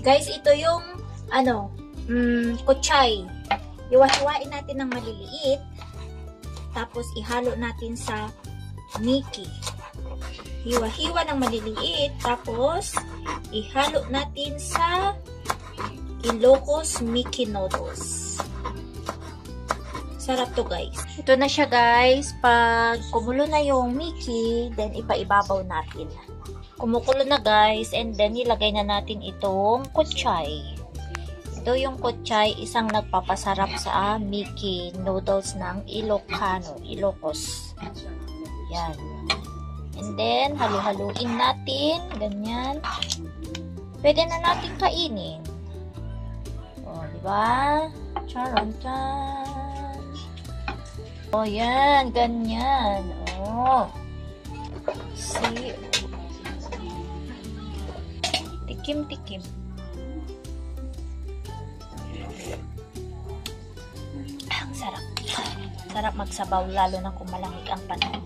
Guys, ito yung, kutsay. Iwa-hiwain natin ng maliliit. Tapos, ihalo natin sa Mickey. Hiwa-hiwa ng maliliit. Tapos, ihalo natin sa Ilocos Mickey Noodles. Sarap to, guys. Ito na siya, guys. Pag kumulo na yung Mickey, then ipaibabaw natin. Kumukulo na, guys. And then, ilagay na natin itong kutsay. Ito yung kutsay, isang nagpapasarap sa Mickey Noodles ng Ilocos. Yan. And then, halu-haluin natin. Ganyan. Pwede na natin kainin. O, diba? Charan-chan. O, yan. Ganyan. O. See? Tikim-tikim. Ang sarap. Sarap magsabaw, lalo na kung malamig ang panahon.